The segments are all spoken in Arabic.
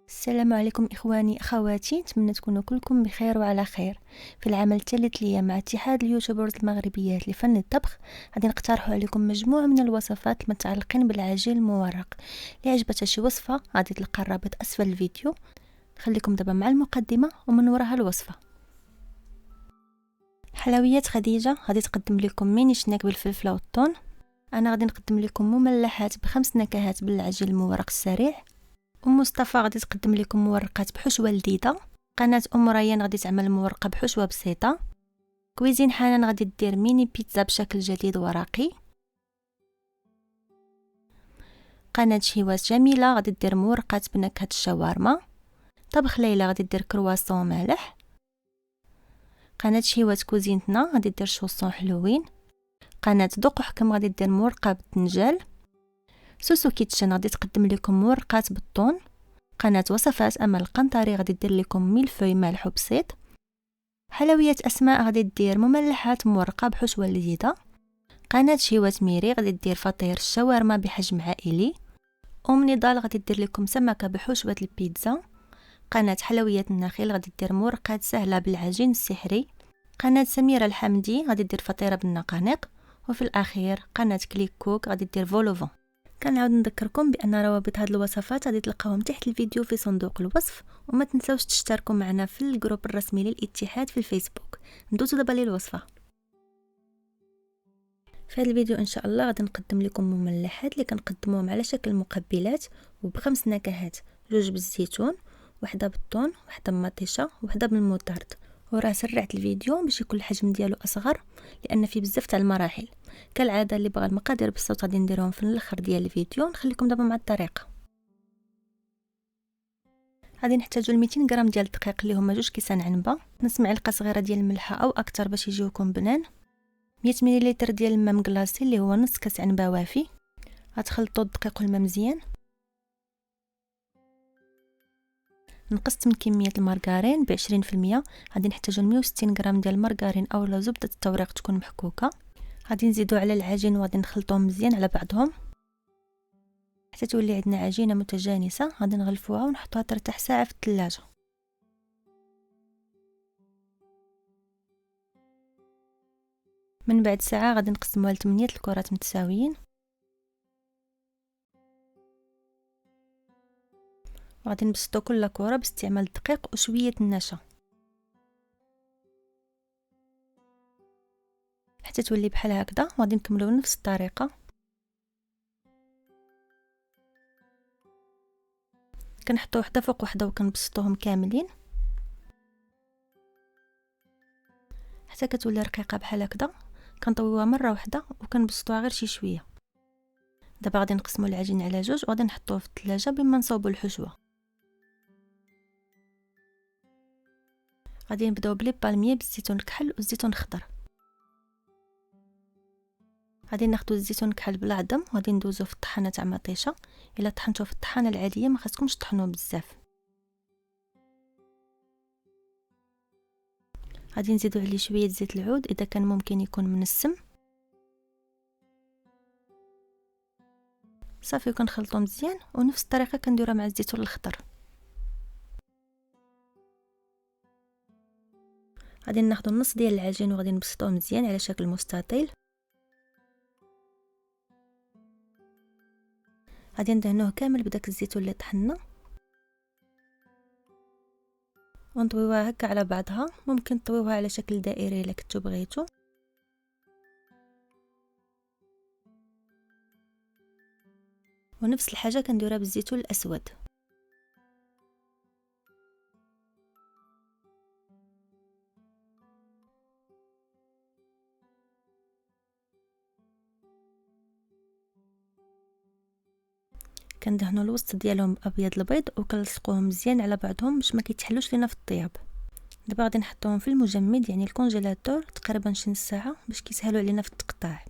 السلام عليكم إخواني أخواتي، نتمنى تكونوا كلكم بخير وعلى خير. في العمل الثالث ليا مع اتحاد اليوتيوبرز المغربيات لفن الطبخ غادي نقترح عليكم مجموعة من الوصفات المتعلقين بالعجين المورق. اللي عجبتها شي وصفة غادي تلقى الرابط أسفل الفيديو. خليكم دابا مع المقدمة ومن وراها الوصفة. حلويات خديجة غادي تقدم لكم ميني شناك بالفلفلة والثوم. أنا غادي نقدم لكم مملحات ب5 نكهات بالعجين المورق السريع. مصطفى غادي تقدم لكم مورقات بحشوه لذيذه. قناه ريان غادي تعمل مورقه بحشوه بسيطه. كويزين حنان غادي دير ميني بيتزا بشكل جديد ورقي. قناه شهوات جميله غادي دير مورقات بنكهه الشاورما. طبخ ليلى غادي دير كرواسون مالح. قناه شهوات كوزينتنا غادي دير شوصون حلوين. قناه دوق حكم غادي دير مورقه بالدنجال. سوسو كيتشن غادي تقدم لكم مورقات بالطون. قناة وصفات أمل القنطري غادي دير لكم ميلفوي مالح وبسيط. حلويات أسماء غادي دير مملحات مورقة بحشوة لذيذة. قناة شهوات ميري غادي دير فطير الشاورما بحجم عائلي. نضال غادي دير لكم سمكة بحشوة البيتزا. قناة حلويات النخيل غادي دير مورقات سهلة بالعجين السحري. قناة سميرة الحمدي غادي دير فطيرة بالنقانق. وفي الأخير قناة كليك كوك غادي دير فولوفون. كنعاود نذكركم بان روابط هاد الوصفات غادي تلقاوهم تحت الفيديو في صندوق الوصف، وما تنساوش تشتركوا معنا في الجروب الرسمي للاتحاد في الفيسبوك. ندوزو دابا للوصفه. في هذا الفيديو ان شاء الله غادي نقدم لكم مملحات اللي كنقدموهم على شكل مقبلات وب5 نكهات، 2 بالزيتون، وحده بالثوم، وحده بمطيشه، وحده بالموطارد. وراه سرعت الفيديو باش يكون الحجم ديالو اصغر لان فيه بزاف تاع المراحل. كالعاده اللي بغى المقادير بالصوت غادي نديرهم في الاخر ديال الفيديو. نخليكم دابا مع الطريقه. غادي نحتاجوا 200 غرام ديال الدقيق اللي هما 2 كيسان عنبه، نص معلقه صغيره ديال الملحه او اكثر باش يجيوكم بنان، 100 مليلتر ديال الماء مكلاصي اللي هو نص كاس عنبه وافي. غتخلطوا الدقيق والماء مزيان. نقصت من كميه المارغرين ب 20%. غادي نحتاجوا 160 غرام ديال المارغرين اولا زبده التوريق تكون محكوكه. غادي نزيدوا على العجين وغادي نخلطوهم مزيان على بعضهم حتى تولي عندنا عجينه متجانسه. غادي نغلفوها ونحطوها ترتاح ساعه في الثلاجه. من بعد ساعه غادي نقسموها ل 8 الكرات متساويين، وغادي نبسطو كل كره باستعمال الدقيق وشويه النشا حتى تولي بحال هكذا. وغادي نكملو بنفس الطريقه. كنحطو وحده فوق وحده وكنبسطوهم كاملين حتى كتولي رقيقه بحال هكذا. كنطويوها مره واحده وكنبسطوها غير شي شويه. دابا غادي نقسموا العجين على 2 وغادي نحطوه في الثلاجه بما نصاوبوا الحشوه. غادي نبداو بلي بالميه بالزيتون الكحل والزيتون الخضر. غادي ناخذوا الزيتون الكحل بلا عظم وغادي ندوزو في الطحانه تاع مطيشه. الا طحنتوه في الطحانه العاديه ما خاصكمش تطحنوه بزاف. غادي نزيدو عليه شويه زيت العود اذا كان ممكن يكون من السم. صافي كنخلطو مزيان ونفس الطريقه كنديروها مع الزيتون الخضر. غادي ناخذ النص ديال العجين وغادي نبسطوه مزيان على شكل مستطيل. غادي ندهنوه كامل بداك الزيتون اللي طحنا ونطويوها هكا على بعضها. ممكن تطويوها على شكل دائري الا كنتو بغيتو. ونفس الحاجه كنديرها بالزيتون الاسود. كندهنوا الوسط ديالهم بابيض البيض وكنلصقوهم مزيان على بعضهم باش ما كيتحلوش لينا في الطياب. دابا غادي نحطوهم في المجمد يعني الكونجيلاتور تقريبا شي نص ساعه باش كيسهلوا علينا في التقطاع.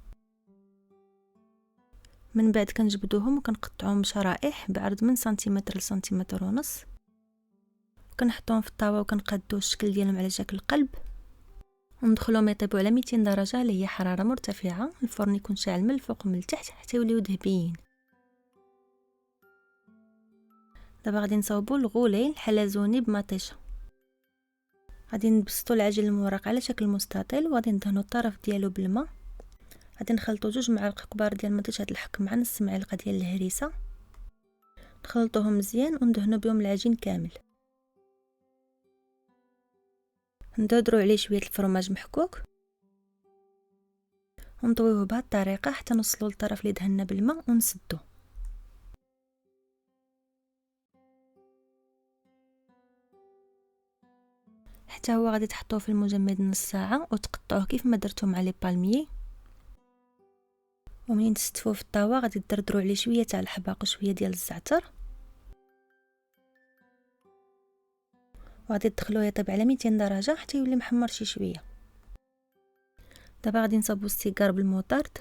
من بعد كنجبدوهم وكنقطعوهم بشرائح بعرض من سنتيمتر لسنتيمتر ونص. كنحطوهم في الطاوه وكنقادو الشكل ديالهم على شكل قلب وندخلوهم يطيبوا على 200 درجه اللي هي حراره مرتفعه. الفرن يكون شاعل من الفوق ومن التحت حتى يوليو ذهبيين. دابا غادي نصاوبوا الغولي الحلزوني بمطيشه. غادي نبسطوا العجين المورق على شكل مستطيل وغادي ندهنوا الطرف ديالو بالماء. غادي نخلطوا 2 معالق كبار ديال مطيشه الحك مع نص معلقه ديال الهريسه، نخلطوهم مزيان وندهنوا بهم العجين كامل. ندردروا عليه شويه الفرماج محكوك ونطويوه بهذه الطريقه حتى نوصلوا للطرف اللي دهنا بالماء ونسدوه. حتى هو غادي تحطوه في المجمد نص ساعه وتقطعوه كيف ما درتو مع لي بالميي. ومنين تستفوه في الطاوه غادي تدردروا عليه شويه تاع الحباق وشويه ديال الزعتر، وغادي تدخلوه يطيب على 200 درجه حتى يولي محمر شي شويه. دابا غادي نصاوبوا السيجار بالموطارد.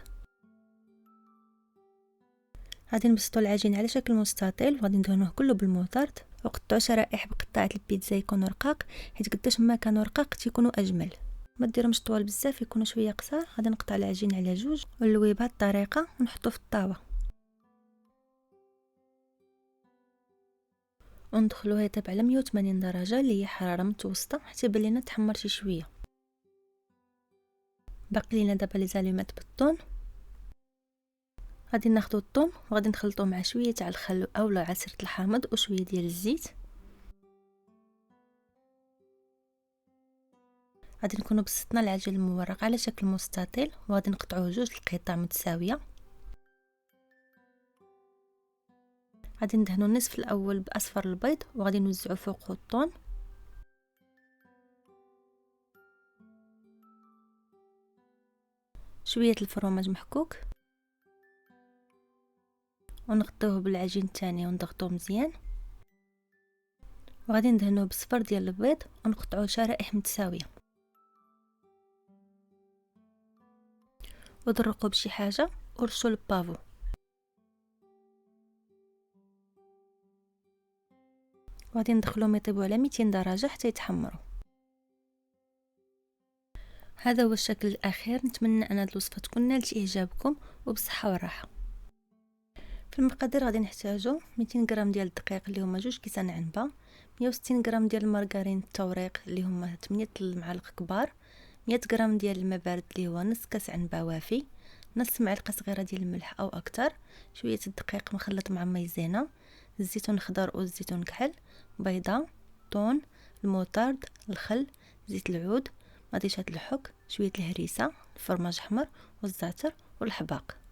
غادي نبسطوا العجين على شكل مستطيل وغادي ندهنوه كله بالموطارد، وقطعوا شرائح بقطعه البيتزا يكونوا رقاق، حيت قداش ما كانوا رقاق تيكونوا اجمل. ما ديرهمش طوال بزاف، يكونوا شويه قصار. غادي نقطع العجين على جوج ونلويه بهذه الطريقه ونحطوه في الطاوه وندخلوه يطيب على 180 درجه اللي هي حراره متوسطه حتى يبان لينا تحمر شي شويه. باقي لينا دابا لي زاليمات بالطون. غادي ناخذ الثوم وغادي نخلطوه مع شويه تاع الخل اولا عصير الحامض وشويه ديال الزيت. غادي نكونوا بسطنا العجين المورق على شكل مستطيل وغادي نقطعوه 2 القطع متساويه. غادي ندهنوا النصف الاول باصفر البيض وغادي نوزعوا فوقه الطون. شويه الفرماج محكوك ونغطيوه بالعجين الثاني ونضغطوه مزيان. وغادي ندهنوه بالصفر ديال البيض ونقطعوه شرائح متساويه ودرقوا بشي حاجه ورشوا البافو. وغادي ندخلوهم يطيبوا على 200 درجه حتى يتحمروا. هذا هو الشكل الاخير. نتمنى ان هذه الوصفه تكون نالت اعجابكم وبصحه وراحه. في المقادير غادي نحتاجو 200 غرام ديال الدقيق اللي هما 2 كيسان عنبه، 160 غرام ديال المارغرين التوريق اللي هما 8 المعالق كبار، 100 غرام ديال الماء بارد اللي هو نص كاس عنبه وافي، نص معلقه صغيره ديال الملح او اكثر، شويه الدقيق مخلط مع مايزينا، الزيتون الخضر والزيتون الكحل، بيضه، طون، الموطارد، الخل، زيت العود، مطيشه الحك، شويه الهريسه، الفرماج احمر والزعتر والحباق.